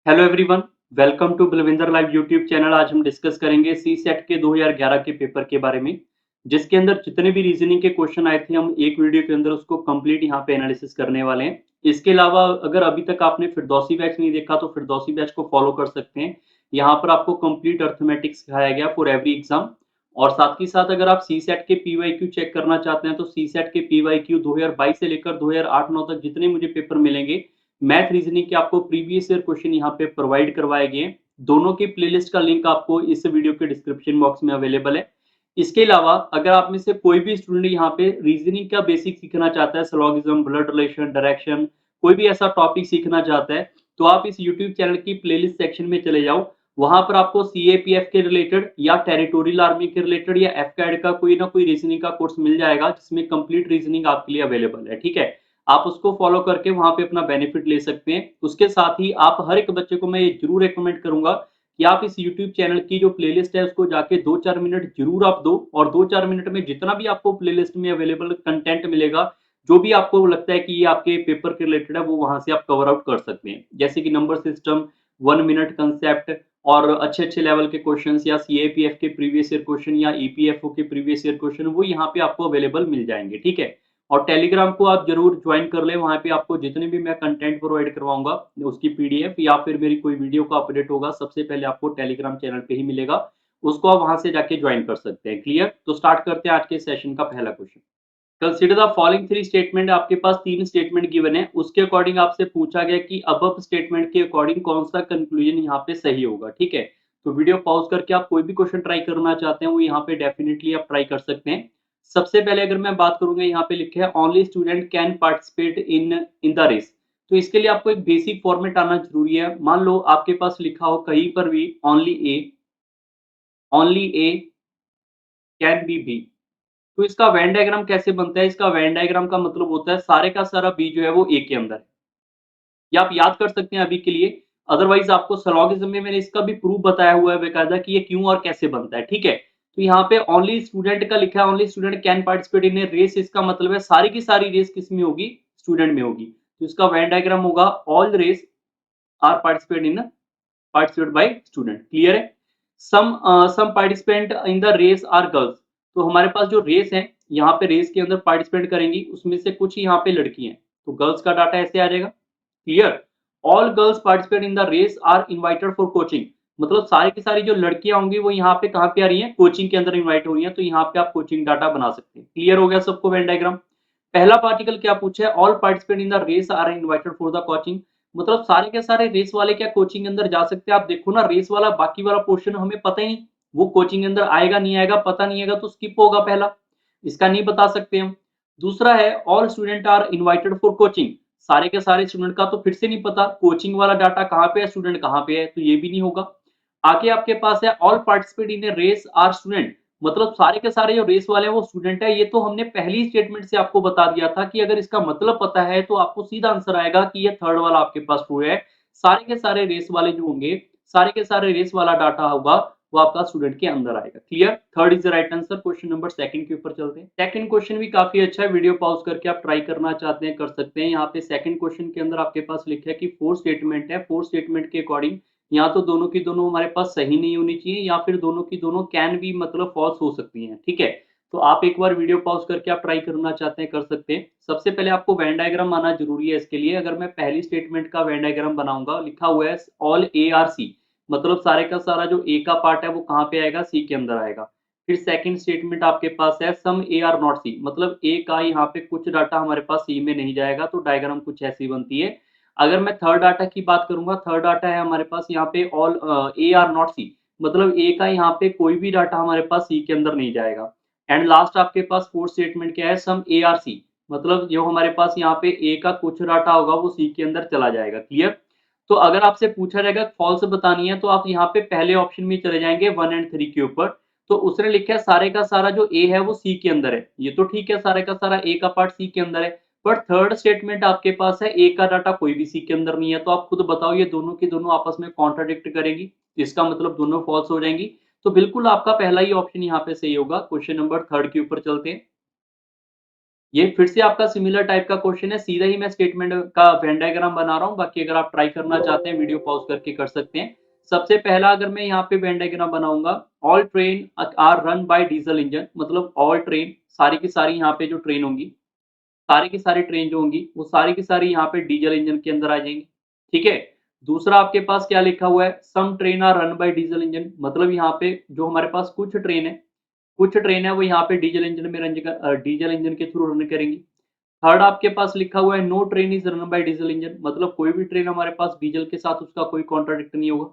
Hello everyone, welcome to Balvinder live YouTube channel. आज हम discuss करेंगे सी सेट के 2011 के पेपर के बारे में, जिसके अंदर जितने भी रीजनिंग के क्वेश्चन आए थे हम एक वीडियो के अंदर उसको कंप्लीट यहाँ पे एनालिसिस करने वाले हैं। इसके अलावा अगर अभी तक आपने फिरदौसी बैच नहीं देखा तो फिरदौसी बैच को फॉलो कर सकते हैं। यहाँ पर आपको कंप्लीट अर्थमेटिक्स सिखाया गया फॉर एवरी एग्जाम। और साथ ही साथ अगर आप सी सेट के पीवाईक्यू चेक करना चाहते हैं तो सी सेट के पीवाईक्यू 2022 से लेकर 2008-9 तक जितने मुझे पेपर मिलेंगे, मैथ रीजनिंग के आपको प्रीवियस ईयर क्वेश्चन यहाँ पे प्रोवाइड करवाए गए हैं। दोनों की प्लेलिस्ट का लिंक आपको इस वीडियो के डिस्क्रिप्शन बॉक्स में अवेलेबल है। इसके अलावा अगर आप में से कोई भी स्टूडेंट यहाँ पे रीजनिंग का बेसिक सीखना चाहता है, सिलोगिज्म, ब्लड रिलेशन, डायरेक्शन, कोई भी ऐसा टॉपिक सीखना चाहता है, तो आप इस यूट्यूब चैनल की प्लेलिस्ट सेक्शन में चले जाओ। वहां पर आपको सीएपीएफ के रिलेटेड या टेरिटोरियल आर्मी के रिलेटेड या एफकैड का कोई ना कोई रीजनिंग का कोर्स मिल जाएगा, जिसमें कंप्लीट रीजनिंग आपके लिए अवेलेबल है। ठीक है, आप उसको फॉलो करके वहां पे अपना बेनिफिट ले सकते हैं। उसके साथ ही आप हर एक बच्चे को मैं ये जरूर रिकमेंड करूंगा कि आप इस यूट्यूब चैनल की जो प्लेलिस्ट है उसको जाके 2-4 मिनट जरूर आप दो, और 2-4 मिनट में जितना भी आपको प्लेलिस्ट में अवेलेबल कंटेंट मिलेगा, जो भी आपको लगता है कि ये आपके पेपर के रिलेटेड है, वो वहां से आप कवर आउट कर सकते हैं। जैसे कि नंबर सिस्टम, 1 मिनट कंसेप्ट, और अच्छे अच्छे लेवल के क्वेश्चन या सीएपीएफ के प्रीवियस ईयर क्वेश्चन या ईपीएफओ के प्रीवियस ईयर क्वेश्चन, वो यहाँ पे आपको अवेलेबल मिल जाएंगे। ठीक है, और टेलीग्राम को आप जरूर ज्वाइन कर लें। वहां पे आपको जितने भी मैं कंटेंट प्रोवाइड करवाऊंगा उसकी पीडीएफ या फिर मेरी कोई वीडियो का अपडेट होगा, सबसे पहले आपको टेलीग्राम चैनल पे ही मिलेगा। उसको आप वहां से जाके ज्वाइन कर सकते हैं। क्लियर? तो स्टार्ट करते हैं आज के सेशन का पहला question. Consider the following three statement. आपके पास तीन स्टेटमेंट गिवन है, उसके अकॉर्डिंग आपसे पूछा गया कि अबव स्टेटमेंट के अकॉर्डिंग कौन सा कंक्लूजन यहाँ पे सही होगा। ठीक है, तो वीडियो पॉज करके आप कोई भी क्वेश्चन ट्राई करना चाहते हैं वो यहाँ पे डेफिनेटली आप ट्राई कर सकते हैं। सबसे पहले अगर मैं बात करूंगा, यहाँ पे लिखे है only student can participate in in the race. तो इसके लिए आपको एक बेसिक फॉर्मेट आना जरूरी है। मान लो आपके पास लिखा हो कहीं पर भी ओनली ए कैन बी। तो इसका वेन डायग्राम कैसे बनता है? इसका वेन डायग्राम का मतलब होता है सारे का सारा बी जो है वो ए के अंदर है। ये आप याद कर सकते हैं अभी के लिए। अदरवाइज आपको सलॉगिज्म में मैंने इसका भी प्रूफ बताया हुआ है बेकायदा कि ये क्यों और कैसे बनता है। ठीक है, तो यहाँ पे ओनली स्टूडेंट का लिखा है, only student can participate in a race. इसका मतलब है सारी की सारी रेस किस में होगी? स्टूडेंट में होगी। तो इसका वेन डायग्राम होगा all race are participate by student. Clear है? Some participant in the race are girls. तो हमारे पास जो रेस है, यहाँ पे रेस के अंदर पार्टिसिपेट करेंगी, उसमें से कुछ यहाँ पे लड़की हैं, तो गर्ल्स का डाटा ऐसे आ जाएगा। Clear? All girls participate in the race are invited for coaching. मतलब सारी की सारी जो लड़कियां होंगी वो यहाँ पे कहाँ पे आ रही हैं? कोचिंग के अंदर इनवाइट हो रही हैं, तो यहाँ पे आप कोचिंग डाटा बना सकते हैं। क्लियर हो गया सबको वेन डायग्राम? पहला पार्टिकल क्या पूछा है? All participant in the race are invited for the coaching. मतलब सारे के सारे रेस वाले क्या कोचिंग के अंदर जा सकते हैं? आप देखो ना, रेस वाला बाकी वाला पोर्शन हमें पता ही नहीं, वो कोचिंग के अंदर आएगा नहीं आएगा पता नहीं आएगा, तो स्किप होगा पहला, इसका नहीं बता सकते हम। दूसरा है all student are invited for coaching. सारे के सारे स्टूडेंट का तो फिर से नहीं पता, कोचिंग वाला डाटा कहाँ पे है, स्टूडेंट कहाँ पे है, तो ये भी नहीं होगा। आगे आपके पास है all participate in a race are student. मतलब सारे के सारे जो रेस वाले हैं वो स्टूडेंट है। ये तो हमने पहली स्टेटमेंट से आपको बता दिया था कि अगर इसका मतलब पता है तो आपको सीधा आंसर आएगा कि ये थर्ड वाला आपके पास ट्रू है। सारे के सारे रेस वाले जो होंगे, सारे के सारे रेस वाला डाटा होगा वो आपका स्टूडेंट के अंदर आएगा। Clear? Third is the right answer. Question number second के ऊपर चलते हैं। सेकंड क्वेश्चन भी काफी अच्छा है, वीडियो पॉज करके आप ट्राई करना चाहते हैं कर सकते हैं। यहाँ पे सेकंड क्वेश्चन के अंदर आपके पास लिखा है कि फोर स्टेटमेंट है, फोर स्टेटमेंट के अकॉर्डिंग यहाँ तो दोनों की दोनों हमारे पास सही नहीं होनी चाहिए, या फिर दोनों की दोनों कैन भी मतलब फॉल्स हो सकती हैं। ठीक है, तो आप एक बार वीडियो पॉज करके आप ट्राई करना चाहते हैं कर सकते हैं। सबसे पहले आपको वेन डायग्राम आना जरूरी है इसके लिए। अगर मैं पहली स्टेटमेंट का वेन डायग्राम बनाऊंगा, लिखा हुआ है ऑल ए आर सी, मतलब सारे का सारा जो ए का पार्ट है वो कहाँ पे आएगा? सी के अंदर आएगा। फिर सेकंड स्टेटमेंट आपके पास है सम ए आर नॉट सी, मतलब ए का यहाँ पे कुछ डाटा हमारे पास सी में नहीं जाएगा, तो डायग्राम कुछ ऐसी बनती है। अगर मैं थर्ड डाटा की बात करूंगा, थर्ड डाटा है हमारे पास यहाँ पे ऑल ए आर नॉट सी, मतलब ए का यहाँ पे कोई भी डाटा हमारे पास सी के अंदर नहीं जाएगा। एंड लास्ट आपके पास फोर्थ स्टेटमेंट क्या है? सम ए आर सी, मतलब जो हमारे पास यहाँ पे ए का कुछ डाटा होगा वो सी के अंदर चला जाएगा। क्लियर? तो अगर आपसे पूछा जाएगा फॉल्स बतानी है, तो आप यहाँ पे पहले ऑप्शन में चले जाएंगे 1 एंड 3 के ऊपर। तो उसने लिखा है सारे का सारा जो ए है वो सी के अंदर है, ये तो ठीक है, सारे का सारा ए का पार्ट सी के अंदर है। पर थर्ड स्टेटमेंट आपके पास है ए का डाटा कोई भी सी के अंदर नहीं है, तो आप खुद बताओ ये दोनों की दोनों आपस में कॉन्ट्राडिक्ट करेगी, इसका मतलब दोनों फॉल्स हो जाएंगी। तो बिल्कुल आपका पहला ही ऑप्शन यहाँ पे सही होगा। क्वेश्चन नंबर थर्ड के ऊपर चलते हैं। ये फिर से आपका सिमिलर टाइप का क्वेश्चन है, सीधा ही मैं स्टेटमेंट का वेन डायग्राम बना रहा हूँ, बाकी अगर आप ट्राई करना चाहते हैं वीडियो पॉज़ करके कर सकते हैं। सबसे पहला अगर मैं यहाँ पे वेन डायग्राम बनाऊँगा, all train are run by diesel engine, मतलब ऑल ट्रेन सारी की सारी यहाँ पे जो ट्रेन होंगी, सारी की सारी ट्रेन जो होंगी, वो सारी की सारी यहाँ पे डीज़ल इंजन के अंदर आ जाएँगी, ठीक है? दूसरा आपके पास क्या लिखा हुआ है, some train are run by diesel engine, मतलब यहाँ पे जो हमारे पास कुछ ट्रेन है वो यहाँ पे डीज़ल इंजन के थ्रू रन करेंगी। थर्ड आपके पास लिखा हुआ है no train is run by diesel engine, मतलब कोई भी ट्रेन हमारे पास डीजल के साथ उसका कोई कॉन्ट्राडिक्ट नहीं होगा।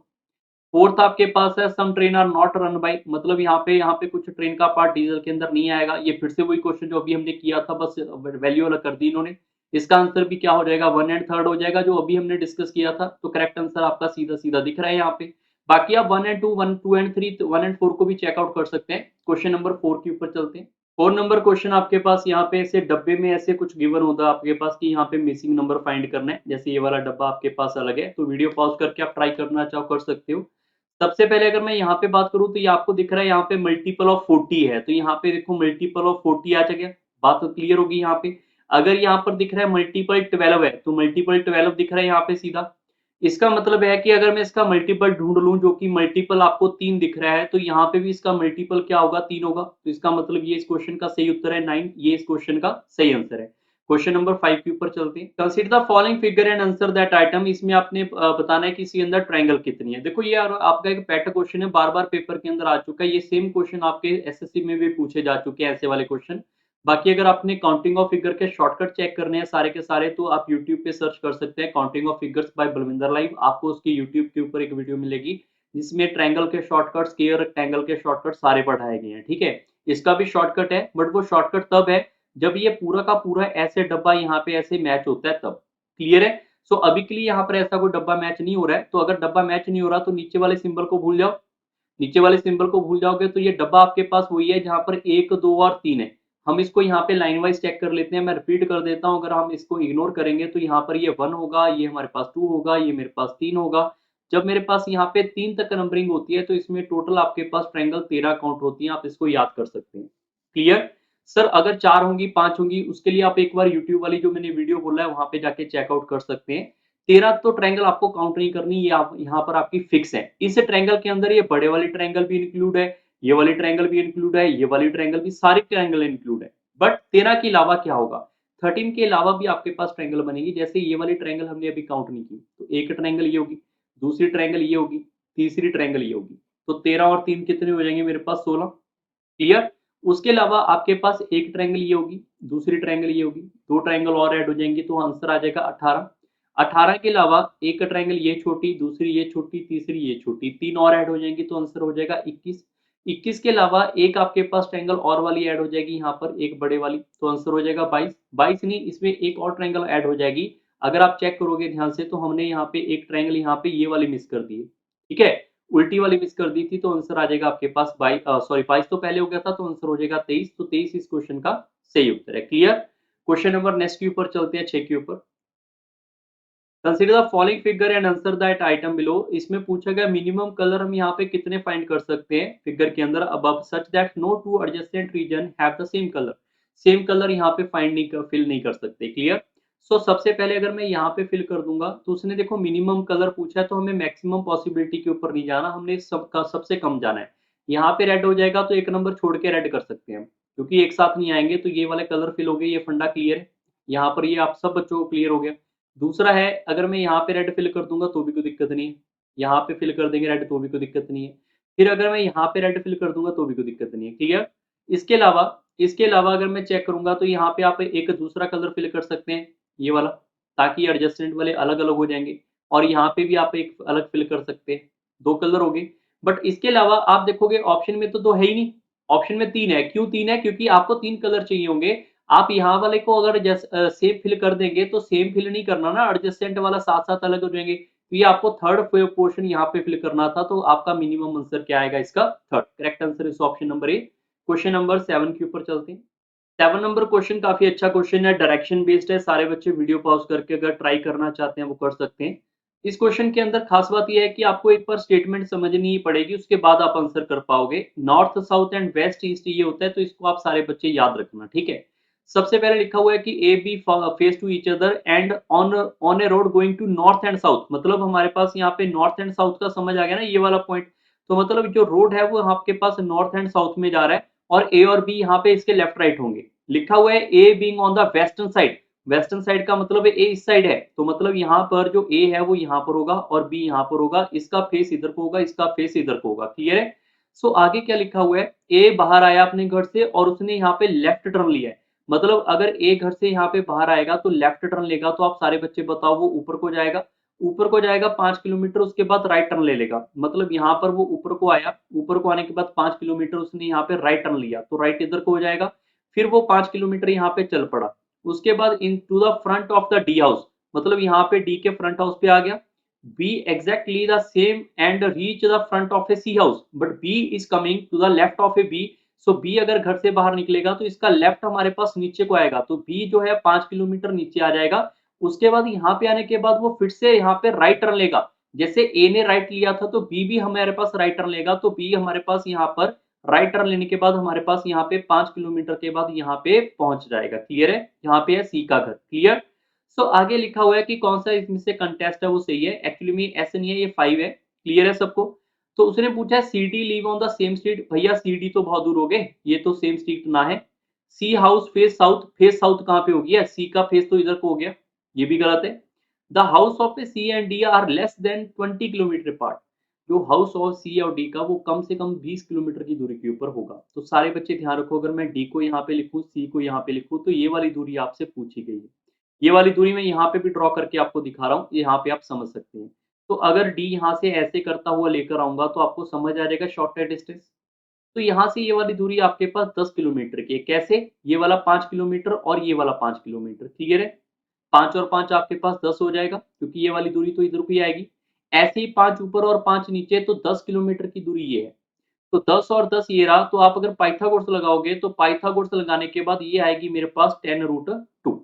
फोर्थ आपके पास है some train are not run by, मतलब यहाँ पे कुछ ट्रेन का पार्ट डीजल के अंदर नहीं आएगा। ये फिर से वही क्वेश्चन जो अभी हमने किया था, बस वैल्यू अलग कर दी इन्होंने। इसका आंसर भी क्या हो जाएगा, वन एंड थर्ड हो जाएगा, जो अभी हमने डिस्कस किया था। तो करेक्ट आंसर आपका सीधा सीधा दिख रहा है यहाँ पे। बाकी आप one two and three, one and four को भी चेकआउट कर सकते हैं। क्वेश्चन नंबर फोर के ऊपर चलते हैं। 4 नंबर क्वेश्चन आपके पास यहाँ पे ऐसे डब्बे में ऐसे कुछ गिवन होता है आपके पास कि यहाँ पे मिसिंग नंबर फाइंड करना है। जैसे ये वाला डब्बा आपके पास अलग है, तो वीडियो पॉज़ करके आप ट्राई करना चाहो कर सकते हो। सबसे पहले अगर मैं यहाँ पे बात करूँ तो ये आपको दिख रहा है यहाँ पे मल्टीपल ऑफ 40 है, तो यहाँ पे देखो मल्टीपल ऑफ 40 आ गया, बात तो क्लियर होगी यहाँ पे। अगर यहाँ पर दिख रहा है मल्टीपल 12 है, तो मल्टीपल 12 दिख रहा है यहाँ पे सीधा। इसका मतलब है कि अगर मैं इसका मल्टीपल ढूँढ लूँ, जो कि मल्टीपल आपको 3 दिख रहा है, तो यहाँ पे भी इसका मल्टीपल क्या होगा, 3 होगा। तो इसका मतलब ये इस क्वेश्चन का सही उत्तर है 9, ये इस क्वेश्चन का सही आंसर है। क्वेश्चन नंबर 5 के ऊपर चलते हैं। Consider the following figure and answer that item, इसमें आपने बताना है कि इसके अंदर ट्रायंगल कितनी है। देखो ये आपका एक पेट क्वेश्चन है, बार-बार पेपर के अंदर आ चुका है। ये सेम क्वेश्चन आपके एसएससी में भी पूछे जा चुके हैं, ऐसे वाले क्वेश्चन। बाकी अगर आपने काउंटिंग ऑफ फिगर के शॉर्टकट चेक करने हैं सारे के सारे, तो आप यूट्यूब पे सर्च कर सकते हैं counting of figures by Balvinder live. आपको उसकी यूट्यूब के ऊपर एक वीडियो मिलेगी जिसमें ट्रायंगल के शॉर्टकट, स्क्वायर रेक्टेंगल के शॉर्टकट सारे पढ़ाए गए हैं, ठीक है। इसका भी शॉर्टकट है, बट वो शॉर्टकट तब है जब ये पूरा का पूरा ऐसे डब्बा यहाँ पे ऐसे मैच होता है तब। क्लियर है? सो अभी के लिए यहाँ पर ऐसा कोई डब्बा मैच नहीं हो रहा है, तो अगर डब्बा मैच नहीं हो रहा तो नीचे वाले सिंबल को भूल जाओ। नीचे वाले सिंबल को भूल जाओगे तो ये डब्बा आपके पास वही है जहाँ पर 1, 2 और 3 है। हम इसको यहाँ पे लाइन वाइज चेक कर लेते हैं। मैं रिपीट कर देता हूँ, अगर हम इसको इग्नोर करेंगे तो यहाँ पर ये 1 होगा, ये हमारे पास 2 होगा, ये मेरे पास 3 होगा। जब मेरे पास यहाँ पे 3 तक नंबरिंग होती है तो इसमें टोटल आपके पास ट्रायंगल 13 काउंट होती है, आप इसको याद कर सकते हैं। क्लियर? सर अगर 4 होंगी, 5 होंगी, उसके लिए आप एक बार यूट्यूब वाली जो मैंने वीडियो बोला है वहाँ पे जाके चेकआउट कर सकते हैं। 13 तो ट्रायंगल आपको काउंट नहीं करनी, ये आप यहाँ पर आपकी फिक्स है। इस ट्रायंगल के अंदर ये बड़े वाले ट्रायंगल भी इंक्लूड है, ये वाली ट्रायंगल भी इंक्लूड है, ये वाली ट्रायंगल भी, सारे ट्रायंगल इंक्लूड है। बट 13 के अलावा क्या होगा, 13 के अलावा भी आपके पास ट्रायंगल बनेगी। जैसे ये वाली ट्रायंगल हमने अभी काउंट नहीं की, तो एक ट्रायंगल ये होगी, दूसरी ट्रायंगल ये होगी, तीसरी ट्रायंगल ये होगी। तो 13 और 3 कितने हो जाएंगे मेरे पास, 16। क्लियर? उसके अलावा आपके पास एक ट्रायंगल ये होगी, दूसरी ट्रायंगल ये होगी, 2 ट्रायंगल और ऐड हो जाएंगी तो आंसर आ जाएगा 18। 18 के अलावा एक ट्रायंगल ये छोटी, दूसरी ये छोटी, तीसरी ये छोटी, 3 और ऐड हो जाएंगी तो आंसर हो जाएगा 21। 21 के अलावा एक आपके पास ट्रायंगल और वाली ऐड हो जाएगी यहाँ पर, एक बड़े वाली, तो आंसर हो जाएगा 22। 22 नहीं, इसमें एक और ट्रायंगल ऐड हो जाएगी। अगर आप चेक करोगे ध्यान से तो हमने यहाँ पे एक ट्रायंगल यहाँ पे ये वाली मिस कर दी है, ठीक है? उल्टी वाली मिस कर दी थी, तो आंसर आ जाएगा आपके पास 22 तो पहले हो गया था, तो आंसर हो जाएगा 23। तो 23 इस क्वेश्चन का सही उत्तर है। क्लियर? क्वेश्चन नंबर नेक्स्ट के ऊपर चलते हैं, 6 के ऊपर। Consider the following figure and answer that item below. इसमें पूछा गया मिनिमम कलर हम यहाँ पे कितने फाइंड कर सकते हैं फिगर के अंदर, above such that no two adjacent region have the same colour. Same colour यहाँ पे फिल नहीं कर सकते। क्लियर? सो सबसे पहले अगर मैं यहाँ पे फिल कर दूंगा तो उसने देखो मिनिमम कलर पूछा है, तो हमें मैक्सिमम पॉसिबिलिटी के ऊपर नहीं जाना, हमने सबका सबसे कम जाना है। यहाँ पे रेड हो जाएगा तो एक नंबर छोड़ के रेड कर सकते हैं हम, क्योंकि एक साथ नहीं आएंगे। तो ये वाले कलर फिल हो गए, ये फंडा क्लियर है। यहाँ पर ये आप सब बच्चों को क्लियर हो गया। दूसरा है, अगर मैं यहाँ पे रेड फिल कर दूँगा तो भी कोई दिक्कत नहीं है। यहाँ पे फिल कर देंगे रेड तो भी कोई दिक्कत नहीं है। फिर अगर मैं यहाँ पे रेड फिल कर दूँगा तो भी कोई दिक्कत नहीं है। क्लियर? इसके अलावा इसके अलावा अगर मैं चेक करूँगा तो यहाँ पे आप एक दूसरा कलर फिल कर सकते हैं, ये वाला, ताकि एडजस्टेंट वाले अलग-अलग हो जाएँगे। और यहाँ पे भी आप एक अलग फिल कर सकते हैं। 2 कलर हो गए। बट इसके अलावा आप देखोगे ऑप्शन में तो 2 है ही नहीं, ऑप्शन में 3 है। क्यों 3 है? क्योंकि आपको 3 कलर चाहिए होंगे। आप यहाँ वाले को अगर सेम फिल कर देंगे तो सेम फिल नहीं करना ना, एडजेसेंट वाला साथ-साथ अलग हो जाएँगे। तो ये आपको थर्ड पोर्शन यहाँ पे फिल करना था, तो आपका मिनिमम आंसर क्या आएगा इसका? Third. Correct answer is option number A. Question number 7 के ऊपर चलते हैं। 7 नंबर क्वेश्चन काफ़ी अच्छा क्वेश्चन है, डायरेक्शन बेस्ड है। सारे बच्चे वीडियो पॉज़ करके अगर ट्राई करना चाहते हैं वो कर सकते हैं। इस क्वेश्चन के अंदर खास बात ये है कि आपको एक बार स्टेटमेंट समझनी पड़ेगी, उसके बाद आप आंसर कर पाओगे। North, south and west, east ये होता है, तो इसको आप सारे बच्चे याद रखना, ठीक है? सबसे पहले लिखा हुआ है कि A B face to each other and on on a road going to north and south, मतलब हमारे पास यहाँ पे नॉर्थ एंड साउथ का समझ आ गया ना ये वाला पॉइंट। तो मतलब जो रोड है वो आपके पास नॉर्थ एंड साउथ में जा रहा है और ए और बी यहाँ पे इसके लेफ्ट राइट होंगे। लिखा हुआ है a being on the western side, western side का मतलब ए इस साइड है, तो मतलब यहाँ पर जो ए है वो यहाँ पर होगा और बी यहाँ पर होगा, इसका फेस इधर को होगा, इसका फेस इधर को होगा। क्लियर है? सो आगे क्या लिखा हुआ है, ए बाहर आया अपने घर से और उसने यहाँ पे लेफ्ट टर्न लिया है। मतलब अगर ए घर से यहाँ पे बाहर आएगा तो लेफ्ट टर्न लेगा, तो आप सारे बच्चे बताओ वो ऊपर को जाएगा, ऊपर को जाएगा 5 किलोमीटर, उसके बाद राइट टर्न ले लेगा। मतलब यहाँ पर वो ऊपर को आया, ऊपर को आने के बाद 5 किलोमीटर उसने यहाँ पे राइट टर्न लिया, तो राइट इधर को हो जाएगा। फिर वो 5 किलोमीटर यहाँ पे चल पड़ा, उसके बाद into the front of the D house, मतलब यहाँ पे डी के फ्रंट हाउस पे आ गया। B exactly the same and reach the front of A C house, but B is coming to the left of A B. So B अगर घर से बाहर निकलेगा तो इसका लेफ्ट हमारे पास नीचे को आएगा, तो बी जो है 5 किलोमीटर नीचे आ जाएगा। उसके बाद यहाँ पे आने के बाद वो फिर से यहाँ पे राइट टर्न लेगा, जैसे ए ने राइट लिया था तो बी भी हमारे पास राइट टर्न लेगा, तो बी हमारे पास यहाँ पर राइट टर्न लेने के बाद हमारे पास यहाँ पे 5 किलोमीटर के बाद यहाँ पे पहुंच जाएगा। क्लियर है? यहाँ पे है सी का घर। क्लियर? सो आगे लिखा हुआ है कि कौन सा इसमें से कंटेस्ट है वो सही है। एक्चुअली में ऐसे नहीं है, ये 5 है। क्लियर है सबको? तो उसने पूछा है C D live on the same street, भैया सी डी तो बहुत दूर हो गए, ये तो सेम स्ट्रीट ना है। C house face south, face south कहाँ पे हो गया? सी का फेस तो इधर को हो गया, ये भी गलत है। The house of A C and D are less than 20 kilometre apart, जो हाउस ऑफ सी और डी का वो कम से कम 20 किलोमीटर की दूरी के ऊपर होगा। तो सारे बच्चे ध्यान रखो, अगर मैं डी को यहाँ पे लिखूं, सी को यहाँ पे लिखूं, तो ये वाली दूरी आपसे पूछी गई है। ये वाली दूरी मैं यहाँ पे भी ड्रॉ करके आपको दिखा रहा हूँ, यहाँ पे आप समझ सकते हैं। तो अगर डी यहाँ से ऐसे करता हुआ लेकर आऊंगा तो आपको समझ आ जाएगा शॉर्टेड डिस्टेंस। तो यहाँ से ये वाली दूरी आपके पास 10 किलोमीटर की है। कैसे? ये वाला 5 किलोमीटर और ये वाला 5 किलोमीटर। क्लियर है? 5 और 5 आपके पास 10 हो जाएगा, क्योंकि ये वाली दूरी तो इधर को ही आएगी। ऐसे ही 5 ऊपर और 5 नीचे, तो 10 किलोमीटर की दूरी ये है। तो 10 और 10 ये रहा, तो आप अगर पाइथागोरस लगाओगे तो पाइथागोरस लगाने के बाद ये आएगी मेरे पास 10√2।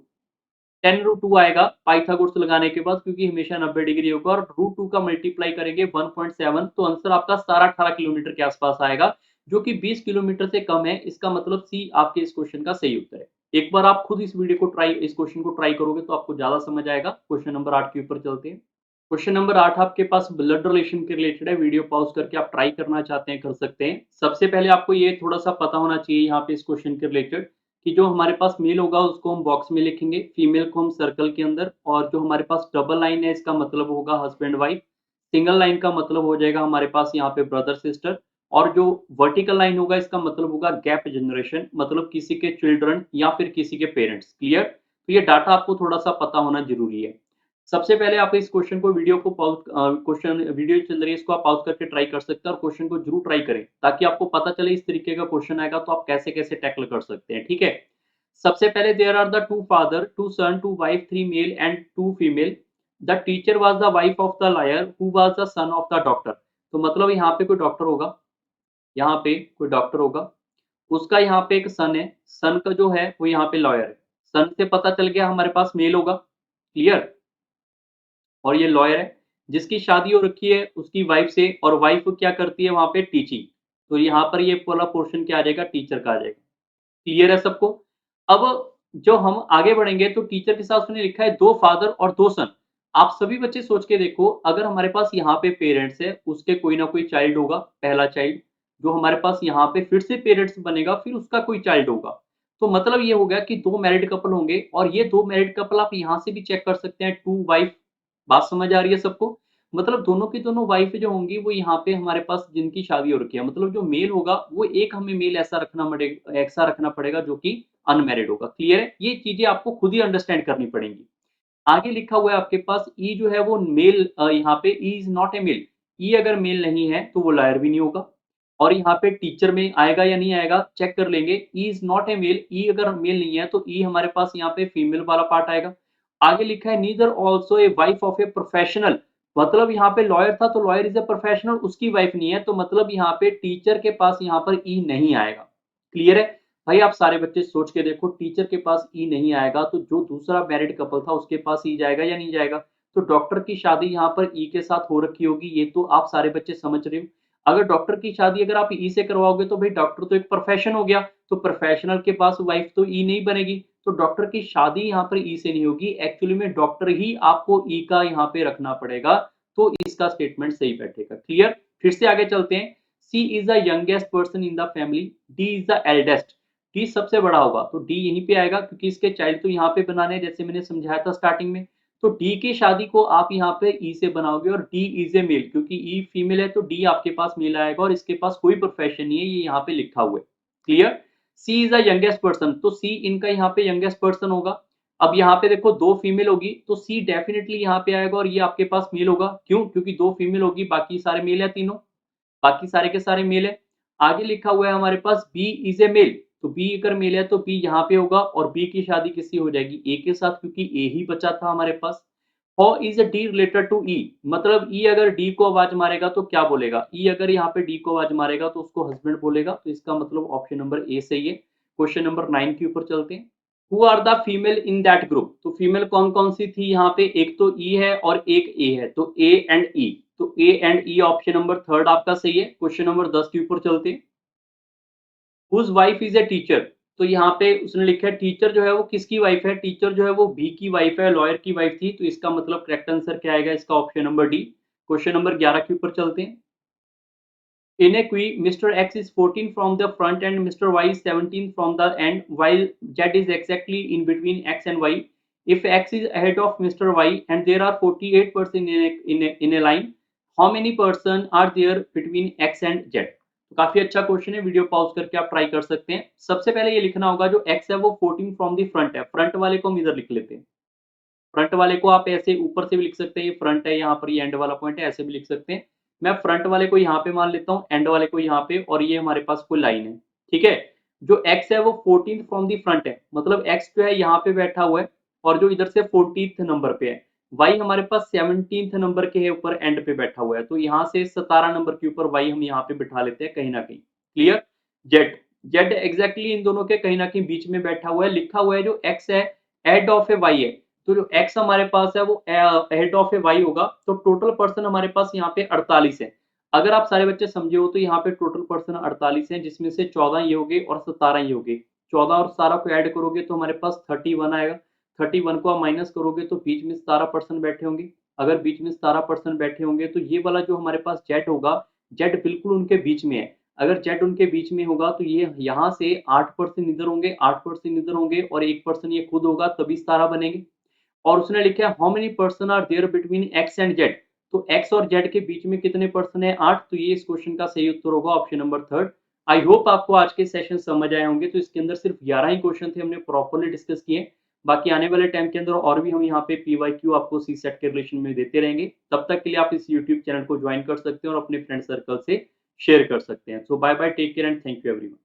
10√2 आएगा पाइथागोरस लगाने के बाद, क्योंकि हमेशा 90 डिग्री होगा, और √2 का मल्टीप्लाई करेंगे 1.7, तो आंसर आपका सारा 18 किलोमीटर के आसपास आएगा, जो कि 20 किलोमीटर से कम है। इसका मतलब सी आपके इस क्वेश्चन का सही उत्तर है। एक बार आप खुद इस वीडियो को इस क्वेश्चन को ट्राई करोगे तो आपको ज्यादा समझ आएगा। क्वेश्चन नंबर 8 के ऊपर चलते हैं। क्वेश्चन नंबर 8 आपके पास ब्लड रिलेशन के रिलेटेड है। वीडियो पॉज करके आप ट्राई करना चाहते हैं कर सकते हैं। सबसे पहले आपको ये थोड़ा सा पता होना चाहिए यहाँ पे इस क्वेश्चन के रिलेटेड, कि जो हमारे पास मेल होगा उसको हम बॉक्स में लिखेंगे, फीमेल को हम सर्कल के अंदर, और जो हमारे पास डबल लाइन है इसका मतलब होगा हस्बैंड वाइफ, सिंगल लाइन का मतलब हो जाएगा हमारे पास यहाँ पे ब्रदर सिस्टर, और जो वर्टिकल लाइन होगा इसका मतलब होगा गैप जनरेशन, मतलब किसी के चिल्ड्रन या फिर किसी के पेरेंट्स। क्लियर? तो ये डाटा आपको थोड़ा सा पता होना जरूरी है। सबसे पहले आप इस क्वेश्चन को वीडियो को पॉज, क्वेश्चन वीडियो चल रही है इसको आप पॉज करके ट्राई कर सकते हैं, और क्वेश्चन को जरूर ट्राई करें ताकि आपको पता चले इस तरीके का क्वेश्चन आएगा तो आप कैसे कैसे टैकल कर सकते हैं। ठीक है? सबसे पहले there are the two father, two son, two wife, 3 male and 2 female. The teacher was the wife of the lawyer who was the son of the doctor. तो मतलब यहाँ पे कोई डॉक्टर होगा, यहाँ पे कोई डॉक्टर होगा, उसका यहाँ पे एक सन है, सन का जो है वो यहाँ पे लॉयर है। सन से पता चल गया हमारे पास मेल होगा। क्लियर? और ये लॉयर है जिसकी शादी हो रखी है उसकी वाइफ से, और वाइफ क्या करती है वहां पे? टीचिंग। तो यहाँ पर ये पूरा पोर्शन क्या आ जाएगा? टीचर का आ जाएगा। क्लियर है सबको? अब जो हम आगे बढ़ेंगे तो टीचर के साथ उसने लिखा है 2 फादर और 2 सन। आप सभी बच्चे सोच के देखो, अगर हमारे पास यहाँ पे पेरेंट्स है उसके कोई ना कोई चाइल्ड होगा, पहला चाइल्ड जो हमारे पास यहाँ पे फिर से पेरेंट्स बनेगा, फिर उसका कोई चाइल्ड होगा। तो मतलब ये हो गया कि 2 मैरिड कपल होंगे, और ये 2 मैरिड कपल आप यहाँ से भी चेक कर सकते हैं, 2 वाइफ। बात समझ आ रही है सबको? मतलब दोनों की दोनों वाइफ जो होंगी वो यहाँ पे हमारे पास जिनकी शादी हो रखी है, मतलब जो मेल होगा वो एक हमें मेल ऐसा रखना पड़ेगा जो कि अनमैरिड होगा। क्लियर है? ये चीजें आपको खुद ही अंडरस्टैंड करनी पड़ेंगी। आगे लिखा हुआ है आपके पास ई जो है वो मेल, यहाँ पे E is not a male. E अगर मेल नहीं है तो वो लायर भी नहीं होगा, और यहाँ पे टीचर में आएगा या नहीं आएगा चेक कर लेंगे। E is not a male, E अगर मेल नहीं है तो ई हमारे पास यहाँ पे फीमेल वाला पार्ट आएगा। आगे लिखा है neither also a wife of a professional, मतलब यहाँ पे लॉयर था तो लॉयर इज ए प्रोफेशनल, उसकी वाइफ नहीं है, तो मतलब यहाँ पे टीचर के पास यहाँ पर ई नहीं आएगा। क्लियर है? भाई आप सारे बच्चे सोच के देखो, टीचर के पास ई नहीं आएगा तो जो दूसरा मैरिड कपल था उसके पास ई जाएगा या नहीं जाएगा? तो डॉक्टर की शादी यहाँ पर ई के साथ हो रखी होगी, ये तो आप सारे बच्चे समझ रहे हो। अगर डॉक्टर की शादी अगर आप ई से करवाओगे तो भाई डॉक्टर तो एक प्रोफेशन हो गया, तो प्रोफेशनल के पास वाइफ तो ई नहीं बनेगी, तो डॉक्टर की शादी यहाँ पर ई से नहीं होगी, एक्चुअली में डॉक्टर ही आपको ई का यहाँ पे रखना पड़ेगा, तो इसका स्टेटमेंट सही बैठेगा। क्लियर? फिर से आगे चलते हैं। C is the youngest person in the family, D is the eldest. D सबसे बड़ा होगा, तो डी यहीं पे आएगा क्योंकि इसके चाइल्ड तो यहाँ पे बनाने हैं, जैसे मैंने समझाया था स्टार्टिंग में। तो डी की शादी को आप यहाँ पे ई से बनाओगे और डी इज ए मेल, क्योंकि ई फीमेल है तो डी आपके पास मेल आएगा और इसके पास कोई प्रोफेशन नहीं है, ये यहाँ पे लिखा हुआ है। Clear? C is the youngest person, तो सी इनका यहाँ पे यंगेस्ट पर्सन होगा। अब यहाँ पे देखो दो फीमेल होगी तो सी डेफिनेटली यहाँ पे आएगा और ये आपके पास मेल होगा। क्यों? क्योंकि दो फीमेल होगी, बाकी सारे मेल है तीनों, बाकी सारे के सारे मेल है। आगे लिखा हुआ है हमारे पास बी इज ए मेल, तो बी अगर मेल है तो बी यहाँ पे होगा और बी की शादी किससे हो जाएगी? ए के साथ, क्योंकि ए ही बचा था हमारे पास। How is D related to E, मतलब ई अगर डी को आवाज मारेगा तो क्या बोलेगा? ई अगर यहाँ पे डी को आवाज मारेगा तो उसको हस्बैंड बोलेगा, तो इसका मतलब ऑप्शन नंबर ए सही है। क्वेश्चन नंबर 9 के ऊपर चलते हैं। Who are the female in that group, तो फीमेल कौन कौन सी थी यहाँ पे? एक तो ई है और एक ए है, तो ए एंड ई, तो A and E option number third आपका सही है। क्वेश्चन नंबर 10 के ऊपर चलते हैं। Whose wife is a teacher, तो यहाँ पे उसने लिखा है टीचर जो है वो किसकी वाइफ है? टीचर जो है वो बी की वाइफ है, लॉयर की वाइफ थी, तो इसका मतलब करेक्ट आंसर क्या आएगा? इसका option number D. Question number 11 के ऊपर चलते हैं। In a queue, Mr. X is 14 from the front and Mr. Y is 17 from the end, while Z is exactly in between X and Y. If X is ahead of Mr. Y and there are 48 person in a line, how many person are there between X and Z? तो काफी अच्छा question है, video pause करके आप try कर सकते हैं। सबसे पहले ये लिखना होगा जो X है वो 14 फ्रॉम दी फ्रंट है, फ्रंट वाले को हम इधर लिख लेते हैं। फ्रंट वाले को आप ऐसे ऊपर से भी लिख सकते हैं, ये फ्रंट है, यहाँ पर ये एंड वाला पॉइंट है, ऐसे भी लिख सकते हैं। मैं फ्रंट वाले को यहाँ पे मान लेता हूँ, एंड वाले को यहाँ पे, और ये हमारे पास कोई लाइन है। ठीक है? जो x है वो 14 फ्रॉम दी फ्रंट है, मतलब x जो है यहाँ पे बैठा हुआ है और जो इधर से 14th नंबर पे है। y हमारे पास 17th नंबर के है, ऊपर एंड पे बैठा हुआ है, तो यहाँ से 17 नंबर के ऊपर y हम यहाँ पे बिठा लेते हैं कहीं ना कहीं। क्लियर? z एग्जैक्टली इन दोनों के कहीं ना कहीं बीच में बैठा हुआ है। लिखा हुआ है जो x है हेड ऑफ ए y है, तो जो x हमारे पास है वो हेड ऑफ ए y होगा, तो टोटल पर्सन हमारे पास यहाँ पे 48 है। अगर आप सारे बच्चे समझे हो तो यहाँ पे टोटल पर्सन 48 है, जिसमें से 14 ये हो गए और 17 ये हो गए। 14 और 17 को ऐड करोगे तो हमारे पास 31 आएगा। 31 को आप माइनस करोगे तो बीच में 17 पर्सन बैठे होंगे। अगर बीच में 17 पर्सन बैठे होंगे तो ये वाला जो हमारे पास जेड होगा, जेड बिल्कुल उनके बीच में है। अगर जेड उनके बीच में होगा तो ये यहाँ से 8 पर्सन इधर होंगे, 8 पर्सन इधर होंगे और 1 पर्सन ये खुद होगा, तभी 17 बनेंगे। और उसने लिखा है how many person are there between X and Z, तो एक्स और जेड के बीच में कितने पर्सन है? 8, तो ये इस क्वेश्चन का सही उत्तर होगा option number third. I hope आपको आज के सेशन समझ आए होंगे। तो इसके अंदर सिर्फ 11 ही क्वेश्चन थे, हमने प्रॉपर्ली डिस्कस किए। बाकी आने वाले टाइम के अंदर और भी हम यहाँ पे पीवाईक्यू आपको सी सेट के रिलेशन में देते रहेंगे। तब तक के लिए आप इस यूट्यूब चैनल को ज्वाइन कर सकते हैं और अपने फ्रेंड सर्कल से शेयर कर सकते हैं। So bye bye, take care and thank you everyone.